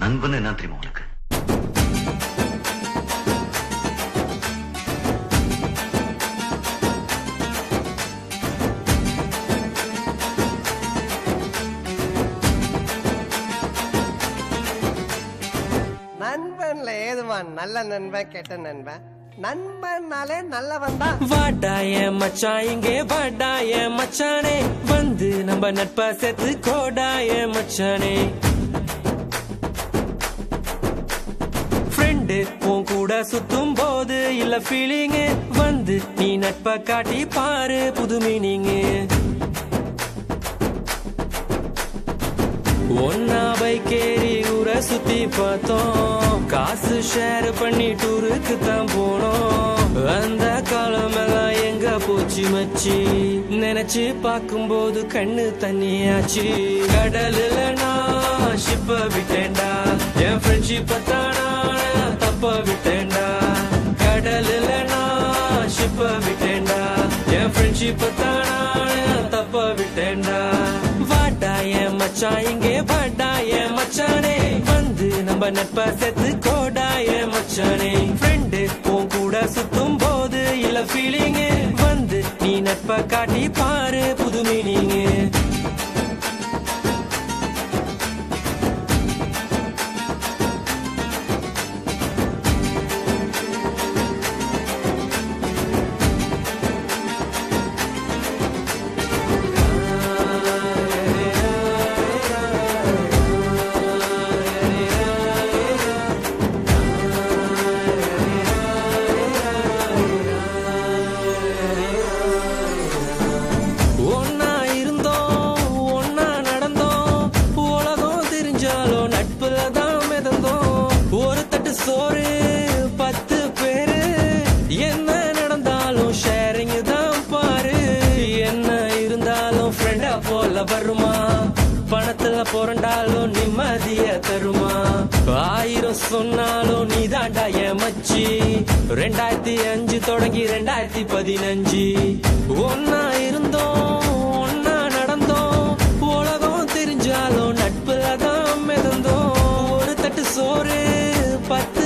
நண்பன் என்ன தெரியுமா உனக்கு? நண்பன்ல ஏதுவான் நல்ல நண்பன் கெட்ட நண்பன். நண்பன்னாலே நல்லவன் தான். வாடாய மச்சான் இங்கே வாடாய மச்சானே, வந்து நம்ம நட்பா சேர்த்து கோடாய மச்சானே. ஃப்ரெண்டு உன் கூட சுத்தும் போது இல்ல ஃபீலிங், வந்து நீ நட்பா காட்டி பாரு புது மீனிங். ஒன்னா பைக்கேறி ஊரை சுத்தி பார்த்தோம், காசு ஷேர் பண்ணி டூருக்கு தான் போனோம். அந்த காலம் எல்லாம் எங்க போச்சு மச்சி, நினைச்சு பார்க்கும்போது கண்ணு தண்ணியாச்சு. கடலுல நான் ஷிப்ப விட்டேன்டா, என் ஃப்ரெண்ட்ஷிப்ப தானா தப்ப விட்டேன்டா. கடலுல நான் ஷிப்ப விட்டேன்டா, என் ஃப்ரெண்ட்ஷிப்ப தானா தப்ப விட்டேன்டா. வாடாய மச்சான் இங்கே வாடாய மச்சானே, வந்து நம்ம நட்பா சேர்த்து கோடாய மச்சானே. ஃப்ரெண்டு உன் கூட சுத்தும் போது இல்ல ஃபீலிங், வந்து நீ நட்பா காட்டி பாரு புது மீனிங். சோறு 10 பேரு, என்ன நடந்தாலும் ஷேரிங் தான் பாரு. என்ன இருந்தாலும் ஃப்ரெண்டா போல வருமா, பணத்துல புரண்டாலும் நிம்மதிய தருமா. 1000 சொன்னாலும் நீ தாண்டா என் மச்சி. 2005 தொடங்கி 2015 ஒன்னா இருந்தோம் ஒன்னா நடந்தோம். உலகம் தெரிஞ்சாலும் நட்புல தான் மிதந்தோம். ஒரு தட்டு சோறு 10